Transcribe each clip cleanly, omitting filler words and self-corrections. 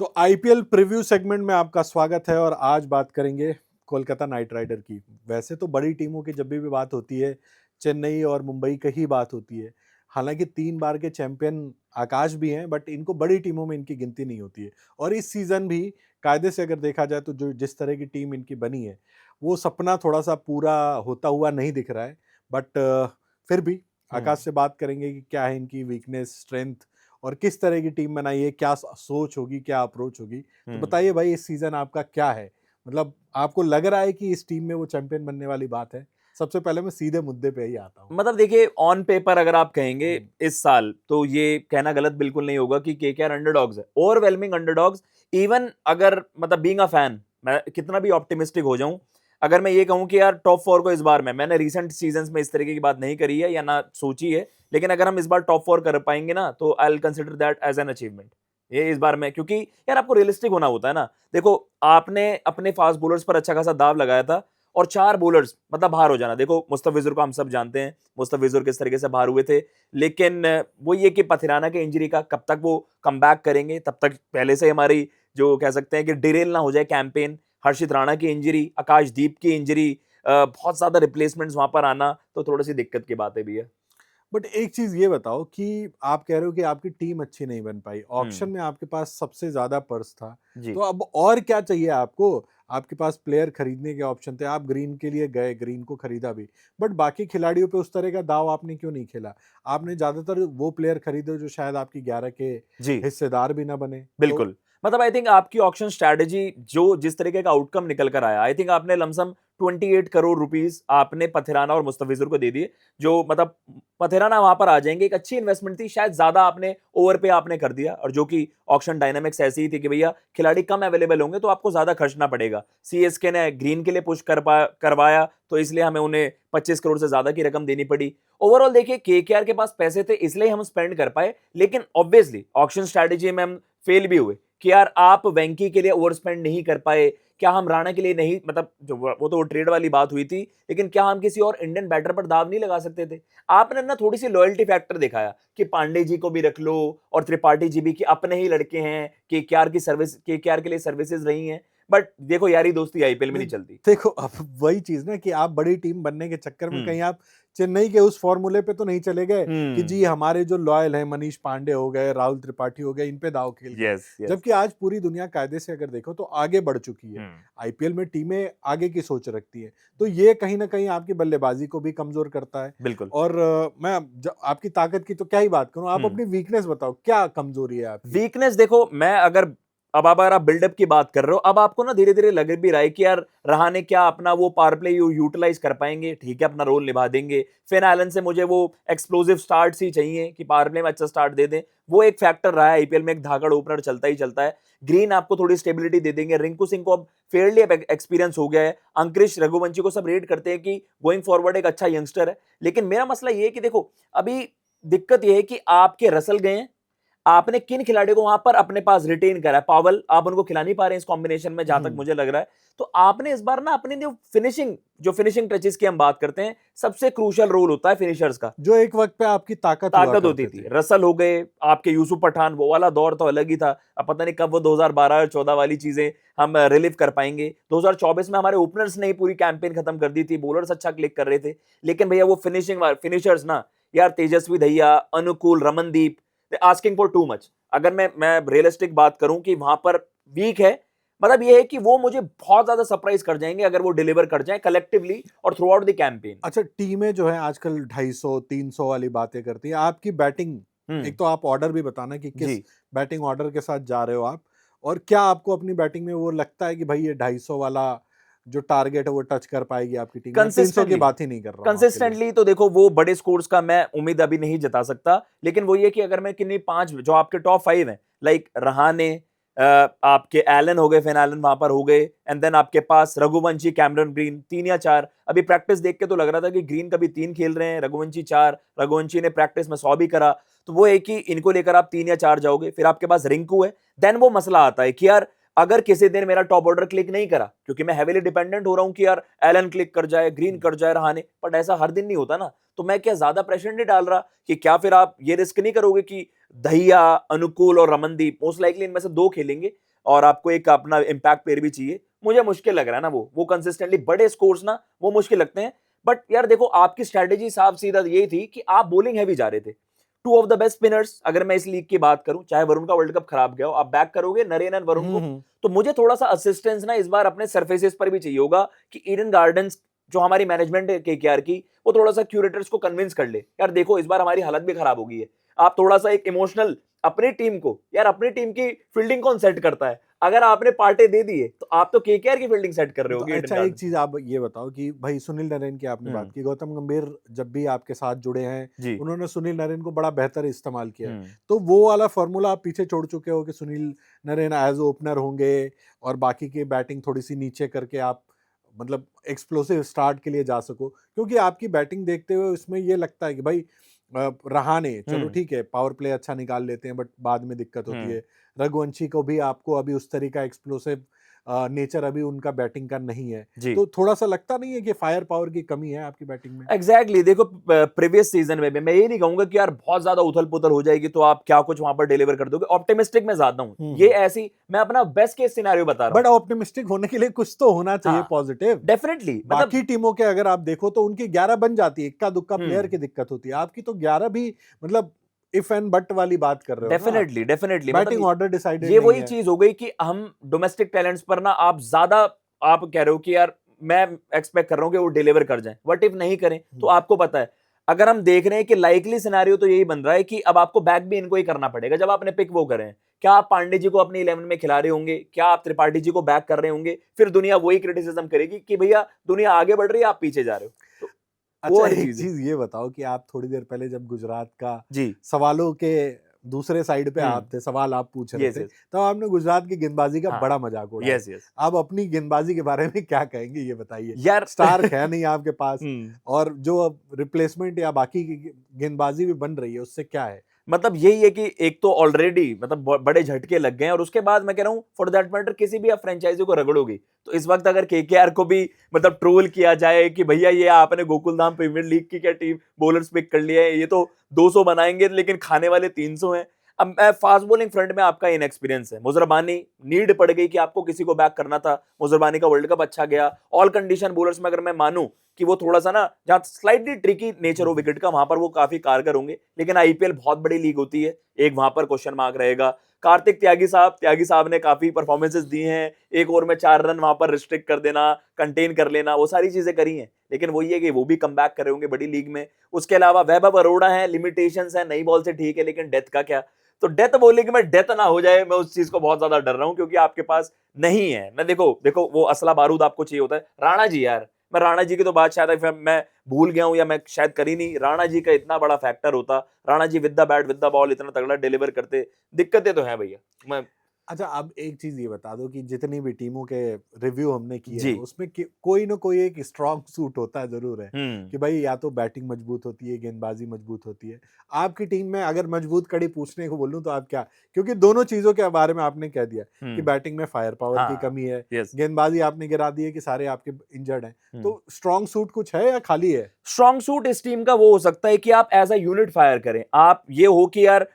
तो IPL preview segment में आपका स्वागत है और आज बात करेंगे कोलकाता नाइट राइडर की। वैसे तो बड़ी टीमों की जब भी बात होती है चेन्नई और मुंबई की ही बात होती है। हालांकि 3 बार के चैंपियन आकाश भी हैं, बट इनको बड़ी टीमों में इनकी गिनती नहीं होती है। और इस सीजन भी कायदे से अगर देखा जाए तो जो जिस तरह की टीम इनकी बनी है वो सपना थोड़ा सा पूरा होता हुआ नहीं दिख रहा है। बट फिर भी आकाश से बात करेंगे कि क्या है इनकी वीकनेस, स्ट्रेंथ और किस तरह की टीम बनाई है, क्या सोच होगी, क्या अप्रोच होगी। तो बताइए भाई, इस सीजन आपका क्या है? मतलब आपको लग रहा है कि इस टीम में वो चैंपियन बनने वाली बात है? सबसे पहले मैं सीधे मुद्दे पे ही आता हूँ। मतलब देखिए, ऑन पेपर अगर आप कहेंगे इस साल, तो ये कहना गलत बिल्कुल नहीं होगा कि केकेआर अंडरडॉग्स है, ओवरवेलमिंग अंडरडॉग्स। इवन अगर मतलब बीइंग अ फैन मैं कितना भी ऑप्टिमिस्टिक हो जाऊं, अगर मैं ये कहूं कि यार टॉप 4 को इस बार मैंने रीसेंट सीजन्स में इस तरीके की बात नहीं करी है या ना सोची है, लेकिन अगर हम इस बार टॉप 4 कर पाएंगे ना, तो I will consider that as an achievement. ये इस बार में, क्योंकि यार आपको रियलिस्टिक होना होता है ना। देखो, आपने अपने फास्ट बॉलर्स पर अच्छा खासा दाव लगाया था और 4 बॉलर्स मतलब बाहर हो जाना। देखो, मुस्तफिजुर को हम सब जानते हैं, मुस्तफिजुर किस तरीके से बाहर हुए थे, लेकिन वो ये कि पथिराना के इंजरी का कब तक वो कम बैक करेंगे, तब तक पहले से हमारी जो कह सकते हैं कि डिरेल ना हो जाए कैंपेन। हर्षित राणा की इंजरी, आकाशदीप की इंजरी, बहुत ज्यादा रिप्लेसमेंट्स वहां पर आना, तो थोड़ी सी दिक्कत की बात है भी है। बट एक चीज ये बताओ कि आप कह रहे हो कि आपकी टीम अच्छी नहीं बन पाई, ऑक्शन में आपके पास सबसे ज्यादा पर्स था। जी। तो अब और क्या चाहिए आपको? आपके पास प्लेयर खरीदने के ऑप्शन थे, आप ग्रीन के लिए गए, ग्रीन को खरीदा भी। बट बाकी खिलाड़ियों पे उस तरह का दाव आपने क्यों नहीं खेला? आपने ज्यादातर वो प्लेयर खरीदे जो शायद आपकी 11 के जी, हिस्सेदार भी ना बने। तो बिल्कुल। मतलब आई थिंक आपकी ऑक्शन स्ट्रैटेजी, जो जिस तरीके का आउटकम निकल कर आया, आई थिंक आपने लमसम 28 करोड़ रुपीस आपने पथिराना और मुस्तफिजुर को दे दिए। जो मतलब पथिराना वहां पर आ जाएंगे, एक अच्छी इन्वेस्टमेंट थी, शायद ज्यादा आपने ओवर पे आपने कर दिया, और जो कि ऑक्शन डायनामिक्स ऐसी ही थी कि भैया खिलाड़ी कम अवेलेबल होंगे तो आपको ज्यादा खर्चना पड़ेगा। सीएसके ने ग्रीन के लिए पुश करवाया, तो इसलिए हमें उन्हें 25 करोड़ से ज्यादा की रकम देनी पड़ी। ओवरऑल देखिए, केकेआर के पास पैसे थे इसलिए हम स्पेंड कर पाए, लेकिन ऑब्वियसली ऑक्शन स्ट्रैटेजी में हम फेल भी हुए कि यार आप वेंकी के लिए ओवर स्पेंड नहीं कर पाए। क्या हम राणा के लिए नहीं, मतलब जो वो तो ट्रेड वाली बात हुई थी, लेकिन क्या हम किसी और इंडियन बैटर पर दाव नहीं लगा सकते थे? आपने ना थोड़ी सी लॉयल्टी फैक्टर दिखाया कि पांडे जी को भी रख लो और त्रिपाठी जी भी, कि अपने ही लड़के हैं, केकेआर की सर्विस, केकेआर के लिए सर्विसेज रही हैं। बट देखो, यारी दोस्ती आईपीएल में नहीं, नहीं चलती। देखो अब वही चीज ना कि आप बड़ी टीम बनने के चक्कर में हम्म। कहीं आप चेन्नई के उस फॉर्मूले पे तो नहीं चले गए कि जी हम्म। हमारे जो लॉयल हैं, मनीष पांडे हो गए, राहुल त्रिपाठी हो गए, इन पे दाव खेल के। Yes, yes. जबकि आज पूरी दुनिया कायदे से अगर देखो तो आगे बढ़ चुकी है। हम्म। आईपीएल में टीमें आगे की सोच रखती हैं, तो ये कहीं ना कहीं आपकी बल्लेबाजी को भी कमजोर करता है। बिल्कुल। और मैं आपकी ताकत की तो क्या ही बात करूं, आप हम्म। अपनी वीकनेस बताओ, क्या कमजोरी है आपकी? वीकनेस देखो, मैं अगर अब आप बिल्डअप की बात कर रहे हो, अब आपको ना धीरे धीरे लग भी रहा है कि यार रहाने क्या अपना वो पावर प्ले यूटिलाइज कर पाएंगे, ठीक है, अपना रोल निभा देंगे। फिन एलन से मुझे वो एक्सप्लोसिव स्टार्ट ही चाहिए कि पावर प्ले में अच्छा स्टार्ट दे दें। वो एक फैक्टर रहा है आईपीएल में, एक धाकड़ ओपनर चलता ही चलता है। ग्रीन आपको थोड़ी स्टेबिलिटी दे देंगे, रिंकू सिंह को अब फेयरली एक्सपीरियंस हो गया है, अंकृश रघुवंशी को सब रेड करते हैं कि गोइंग फॉरवर्ड एक अच्छा यंगस्टर है। लेकिन मेरा मसला ये है कि देखो, अभी दिक्कत यह है कि आपके रसल गए हैं, आपने किन खिलाड़ियों को वहां पर अपने पास रिटेन करा है? पावल आप उनको खिला नहीं पा रहे हैं इस कॉम्बिनेशन में, जहां तक मुझे लग रहा है। तो आपने इस बार ना अपनी जो फिनिशिंग टचेस की हम बात करते हैं, सबसे क्रूशियल रोल होता है फिनिशर्स का। जो एक वक्त पे आपकी ताकत हुआ ताकत होती करते थी, थे। रसल हो गए, आपके यूसुफ पठान, वो वाला दौर तो अलग ही था। अब पता नहीं कब वो 2012 और 14 वाली चीजें हम रिलीव कर पाएंगे। 2024 में हमारे ओपनर्स ने ही पूरी कैंपेन खत्म कर दी थी, बॉलर्स अच्छा क्लिक कर रहे थे, लेकिन भैया वो फिनिशर्स ना, यार तेजस्वी दहिया, अनुकूल, Ramandeep, asking for too much. अगर मैं रियलिस्टिक बात करूं कि वहां पर वीक है, मतलब ये है कि वो मुझे बहुत ज्यादा सरप्राइज कर जाएंगे अगर वो डिलीवर कर जाए कलेक्टिवली और थ्रू आउट द कैंपेन। अच्छा, टीमें जो है आजकल 250 300 वाली बातें करती हैं। आपकी बैटिंग, हम्म। एक तो आप ऑर्डर भी बताना कि किस जी। बैटिंग ऑर्डर के साथ जा रहे हो आप, और क्या आपको अपनी बैटिंग में वो लगता है कि भाई ये 250 वाला जो टारगेट है वो टच कर पाएगी आपकी टीम? मैं 300 की कंसिस्टेंटली, बात ही नहीं कर रहा हूँ आपके लिए। तो देखो, वो बड़े स्कोर्स का मैं उम्मीद अभी नहीं जता सकता, लेकिन वो ये कि अगर मैं किन्हीं 5 जो आपके टॉप 5 हैं, लाइक रहाने, आपके एलन हो गए, फिन एलन वहां पर हो गए, एंड देन आपके पास रघुवंशी, कैमरन ग्रीन, 3 या 4। अभी प्रैक्टिस देख के तो लग रहा था कि ग्रीन कभी 3 खेल रहे हैं, रघुवंशी 4। रघुवंशी ने प्रैक्टिस में 100 भी करा। तो वो एक ही, इनको लेकर आप 3 या 4 जाओगे, फिर आपके पास रिंकू है। देन वो मसला आता है कि यार अगर किसी दिन मेरा टॉप ऑर्डर क्लिक नहीं करा, क्योंकि मैं हेवीली डिपेंडेंट हो रहा हूं कि यार एलन क्लिक कर जाए, ग्रीन कर जाए, रहाने, बट ऐसा हर दिन नहीं होता ना, तो मैं क्या ज्यादा प्रेशर नहीं डाल रहा कि क्या फिर आप ये रिस्क नहीं करोगे कि दहिया, अनुकूल और रमनदीप मोस्ट लाइकली इनमें से 2 खेलेंगे और आपको एक अपना इंपैक्ट प्लेयर भी चाहिए। मुझे मुश्किल लग रहा है ना, वो कंसिस्टेंटली बड़े स्कोर्स ना वो मुश्किल लगते हैं। बट यार देखो, आपकी स्ट्रेटेजी साफ सीधा यही थी कि आप बॉलिंग हैवी जा रहे थे। 2 ऑफ द बेस्ट स्पिनर्स, अगर मैं इस लीग की बात करूं, चाहे वरुण का वर्ल्ड कप खराब गया हो, आप बैक करोगे नरेन एंड वरुण को, तो मुझे थोड़ा सा असिस्टेंस ना इस बार अपने सरफेसेस पर भी चाहिए होगा कि ईडन गार्डन्स जो हमारी मैनेजमेंट है केकेआर की, वो थोड़ा सा क्यूरेटर्स को कन्विंस कर ले, यार देखो इस बार हमारी हालत भी खराब हो गई है, आप थोड़ा सा एक इमोशनल अपनी टीम को, यार अपनी टीम की फील्डिंग कौन सेट करता है? अगर आपने पार्टे दे दिए तो आप तो केकेआर की फील्डिंग सेट कर रहे तो होगे। अच्छा, एक चीज आप ये बताओ कि भाई सुनील नरेन की आपने बात की, गौतम गंभीर जब भी आपके साथ जुड़े हैं जी। उन्होंने सुनील नरेन को बड़ा बेहतर इस्तेमाल किया है, हम्म। तो वो वाला फॉर्मूला आप पीछे छोड़ चुके हो कि सुनील नरेन एज ओपनर होंगे और बाकी की बैटिंग थोड़ी सी नीचे करके आप मतलब एक्सप्लोसिव स्टार्ट के लिए जा सको, क्योंकि आपकी बैटिंग देखते हुए इसमें ये लगता है कि भाई रहाने चलो ठीक है पावर प्ले अच्छा निकाल लेते हैं बट बाद में दिक्कत होती है, रघुवंशी को भी आपको अभी उस तरीका एक्सप्लोसिव नेचर अभी उनका बैटिंग का नहीं है, तो थोड़ा सा लगता नहीं है कि फायर पावर की कमी है आपकी बैटिंग में? एग्जैक्टली देखो, प्रीवियस सीजन में भी मैं ये नहीं कहूंगा कि यार बहुत ज्यादा उथल पुथल हो जाएगी तो आप क्या कुछ वहां पर डिलीवर कर दोगे, ऑप्टिमिस्टिक में ज्यादा हूं, ये ऐसी मैं अपना बेस्ट केस सिनेरियो बता रहा हूं। बट ऑप्टिमिस्टिक होने के लिए कुछ तो होना चाहिए पॉजिटिव। डेफिनेटली बाकी टीमों के अगर आप देखो तो उनकी 11 बन जाती है, इक्का दुक्का प्लेयर की दिक्कत होती है, आपकी तो 11 भी मतलब इफ एंड बट वाली बात कर रहे हो। डेफिनेटली बैटिंग ऑर्डर डिसाइडेड ये नहीं वही है। चीज हो गई कि हम डोमेस्टिक टैलेंट्स पर ना आप ज्यादा आप कह रहे हो कि यार मैं एक्सपेक्ट कर रहा हूं कि वो डिलीवर कर जाएं, व्हाट इफ नहीं करें, तो आपको पता है अगर हम देख रहे हैं कि लाइकली सिनेरियो तो यही बन रहा है कि अब आपको बैक भी इनको ही करना पड़ेगा जब आपने पिक वो करें। क्या आप पांडे जी को अपनी 11 में खिला रहे होंगे, क्या आप त्रिपाठी जी को बैक कर रहे होंगे, फिर दुनिया वही क्रिटिसिज्म करेगी कि भैया दुनिया आगे बढ़ रही है आप पीछे जा रहे हो। तो अच्छा, एक चीज ये बताओ कि आप थोड़ी देर पहले जब गुजरात का सवालों के दूसरे साइड पे आप थे, सवाल आप पूछ रहे थे, तो आपने गुजरात की गेंदबाजी का बड़ा मजाक उड़ाया। आप अपनी गेंदबाजी के बारे में क्या कहेंगे ये बताइए यार। स्टार है नहीं आपके पास और जो अब रिप्लेसमेंट या बाकी की गेंदबाजी भी बन रही है उससे क्या है? मतलब यही है कि एक तो ऑलरेडी मतलब बड़े झटके लग गए हैं और उसके बाद मैं कह रहा हूं फॉर दैट मैटर किसी भी आप फ्रेंचाइजी को रगड़ोगी तो इस वक्त अगर केकेआर को भी मतलब ट्रोल किया जाए कि भैया ये आपने गोकुलधाम प्रीमियर लीग की क्या टीम बॉलर्स पिक कर लिया है, ये तो 200 बनाएंगे लेकिन खाने वाले 300 हैं। अब मैं फास्ट बॉलिंग फ्रंट में आपका इनएक्सपीरियंस है, मुजरबानी नीड पड़ गई कि आपको किसी को बैक करना था, मुजरबानी का वर्ल्ड कप अच्छा गया, ऑल कंडीशन बॉलर्स में अगर मैं मानूं कि वो थोड़ा सा ना जहां स्लाइटली ट्रिकी नेचर हो विकेट का वहां पर वो काफी कारगर होंगे, लेकिन आईपीएल बहुत बड़ी लीग होती है, एक वहां पर क्वेश्चन मार्क रहेगा। कार्तिक त्यागी साहब ने काफी परफॉर्मेंसेस दी हैं, एक ओवर में 4 रन वहां पर रिस्ट्रिक्ट कर देना, कंटेन कर लेना, वो सारी चीजें करी हैं, लेकिन वही है कि वो भी कम बैक कर रहे होंगे बड़ी लीग में। उसके अलावा वैभव अरोड़ा है, लिमिटेशंस है, नई बॉल से ठीक है लेकिन डेथ का क्या, तो डेथ बॉलिंग में डेथ ना हो जाए, मैं उस चीज को बहुत ज्यादा डर रहा हूं क्योंकि आपके पास नहीं है। मैं देखो वो असला बारूद आपको चाहिए होता है। राणा जी यार, मैं राणा जी की तो बात शायद मैं भूल गया हूं या मैं शायद करी नहीं, राणा जी का इतना बड़ा फैक्टर होता, Rana ji with the bat with the ball इतना तगड़ा डिलीवर करते, दिक्कतें तो हैं भैया। मैं अच्छा, अब एक चीज ये बता दो कि जितनी भी टीमों के रिव्यू हमने किए हैं उसमें कोई ना कोई एक स्ट्रॉन्ग सूट होता है जरूर है कि भाई या तो बैटिंग मजबूत होती है, गेंदबाजी मजबूत होती है। आपकी टीम में अगर मजबूत कड़ी पूछने को बोलूं तो आप क्या, क्योंकि दोनों चीजों के बारे में आपने कह दिया कि बैटिंग में फायर पावर की कमी है, गेंदबाजी आपने गिरा दी है कि सारे आपके इंजर्ड हैं, तो स्ट्रॉन्ग सूट कुछ है या खाली है? स्ट्रॉन्ग सूट इस टीम का वो हो सकता है कि आप एज अ यूनिट फायर करें, आप ये हो कि यार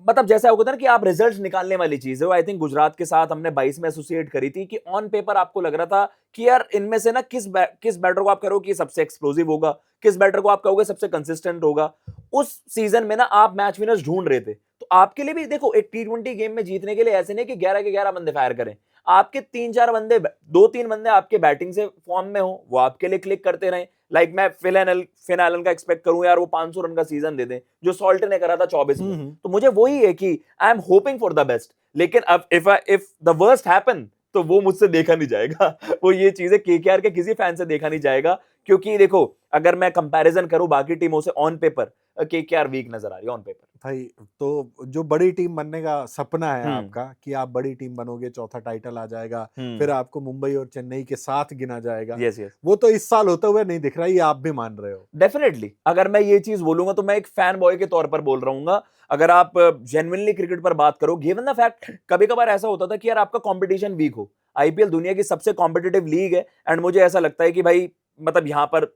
मतलब जैसा होता है ना कि आप रिजल्ट्स निकालने वाली चीज है। आई थिंक गुजरात के साथ हमने 22 में एसोसिएट करी थी कि ऑन पेपर आपको लग रहा था कि यार इनमें से ना किस बैटर को आप करोगे कि सबसे एक्सप्लोसिव होगा, किस बैटर को आप कहोगे सबसे कंसिस्टेंट होगा। उस सीजन में ना आप मैच विनर्स ढूंढ रहे थे, तो आपके लिए भी देखो एक T20 गेम में जीतने के लिए ऐसे नहीं कि 11 के 11 बंदे फायर करें, आपके 3-4 बंदे 2-3 बंदे आपके बैटिंग से फॉर्म में हो, वो आपके लिए क्लिक करते रहे। लाइक मैं फिन एलन का एक्सपेक्ट करूं यार वो 500 रन का सीजन दे दें जो सॉल्ट ने करा था 24 में, तो मुझे वही है कि I am hoping for the best, लेकिन अब इफ द वर्स्ट हैपन तो वो मुझसे देखा नहीं जाएगा वो ये चीजें केकेआर के किसी फैन से देखा नहीं जाएगा, क्योंकि देखो अगर मैं कंपैरिजन करूं बाकी टीमों से ऑन पेपर केकेआर वीक नजर आ रही है ऑन पेपर। भाई तो जो बड़ी टीम बनने का सपना है हम्म आपका कि आप बड़ी टीम बनोगे, चौथा टाइटल आ जाएगा, फिर हम्म आपको मुंबई और चेन्नई के साथ गिना जाएगा, यस यस वो तो इस साल होते हुए नहीं दिख रहा, ये आप भी मान रहे हो। डेफिनेटली अगर मैं ये चीज बोलूंगा तो मैं एक फैन बॉय के तौर पर बोल रहा हूँ। अगर आप जेन्युइनली क्रिकेट पर बात करो, गिवन द फैक्ट कभी कभार ऐसा होता था कि यार आपका कंपटीशन वीक हो, आईपीएल दुनिया की सबसे कॉम्पिटिटिव लीग है, एंड मुझे ऐसा लगता है कि भाई मतलब यहां पर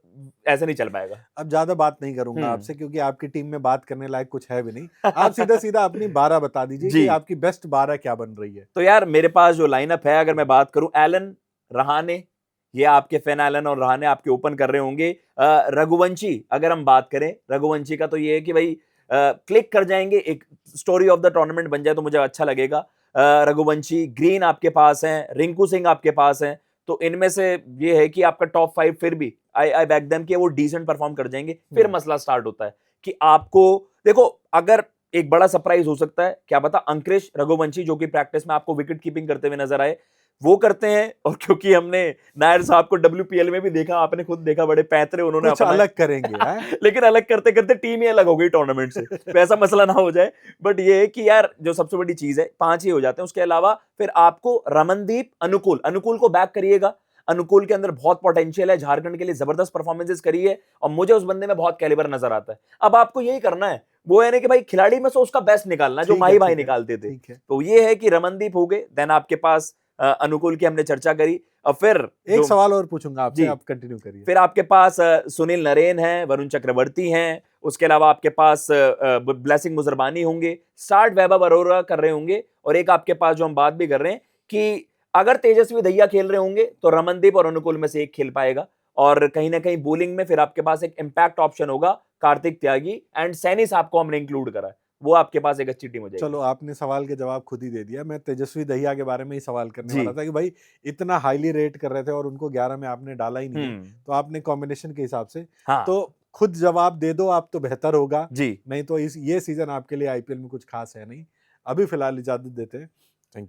ऐसे नहीं चल पाएगा। अब ज्यादा बात नहीं करूंगा हम्म आपसे क्योंकि आपकी टीम में बात करने लायक कुछ है भी नहीं। आप सीधा सीधा अपनी 12 बता दीजिए जी, कि आपकी बेस्ट 12 क्या बन रही है। तो यार मेरे पास जो लाइनअप है, अगर मैं बात करूं, एलन, रहाने, ये आपके फेन एलन और रहाने आपके ओपन कर रहे होंगे। रघुवंशी, अगर हम बात करें रघुवंशी का, तो ये है कि भाई क्लिक कर जाएंगे, एक स्टोरी ऑफ द टूर्नामेंट बन जाए तो मुझे अच्छा लगेगा। रघुवंशी, ग्रीन आपके पास हैं, रिंकू सिंह आपके पास हैं, तो इनमें से ये है कि आपका टॉप 5 फिर भी आई बैक देम कि वो डिसेंट परफॉर्म कर जाएंगे। फिर मसला स्टार्ट होता है कि आपको, देखो, अगर एक बड़ा सरप्राइज हो सकता है, क्या पता अंकृश रघुवंशी जो कि प्रैक्टिस में आपको विकेट कीपिंग करते हुए नजर आए, वो करते हैं। और क्योंकि हमने नायर साहब को डब्ल्यूपीएल में भी देखा, आपने खुद देखा, बड़े पैतरे उन्होंने कुछ अपनाए। अलग करेंगे हैं? लेकिन अलग करते करते टीम ही अलग हो गई टूर्नामेंट से, तो ऐसा मसला ना हो जाए। बट ये है कि यार जो सबसे बड़ी चीज है, 5 ही हो जाते हैं। उसके अलावा फिर आपको रमनदीप, अनुकूल, अनुकूल को बैक करिएगा। अनुकूल के अंदर बहुत पोटेंशियल है, झारखंड के लिए जबरदस्त परफॉर्मेंसेस करी है, और मुझे उस बंदे में बहुत कैलिबर नजर आता है। अब आपको यही करना है, वो है ना कि भाई खिलाड़ी में से उसका बेस्ट निकालना, जो ठीक है, माही भाई ठीक है, निकालते थे। ठीक है। तो ये है कि रमनदीप हो गए, देन आपके पास अनुकूल की हमने चर्चा करी, और फिर एक जो, सवाल और पूछूंगा आपसे, जी, आप कंटिन्यू करिए। फिर आपके पास सुनील नरेन है, वरुण चक्रवर्ती हैं, उसके अलावा आपके पास ब्लेसिंग मुजरबानी होंगे, स्टार्ट वैभव अरोरा कर रहे होंगे, और एक आपके पास जो हम बात भी कर रहे हैं कि अगर तेजस्वी दहिया खेल रहे होंगे तो रमनदीप और अनुकूल में से एक खेल पाएगा। और कहीं ना कहीं बॉलिंग में फिर आपके पास एक इंपैक्ट ऑप्शन होगा, कार्तिक त्यागी एंड सैनी साहब को हमने इंक्लूड करा है, वो आपके पास एक अच्छी टीम हो जाएगी। चलो, आपने सवाल के जवाब खुद ही दे दिया। मैं तेजस्वी दहिया के बारे में ही सवाल करने जी। वाला था कि भाई इतना हाईली रेट कर रहे थे और उनको 11 में आपने डाला ही नहीं है, तो आपने कॉम्बिनेशन के हिसाब से हाँ तो खुद जवाब दे दो आप, तो बेहतर होगा। जी। नहीं तो इस ये सीजन आपके लिए आईपीएल में कुछ खास है नहीं। अभी फिलहाल इजाजत देते हैं। Thank you.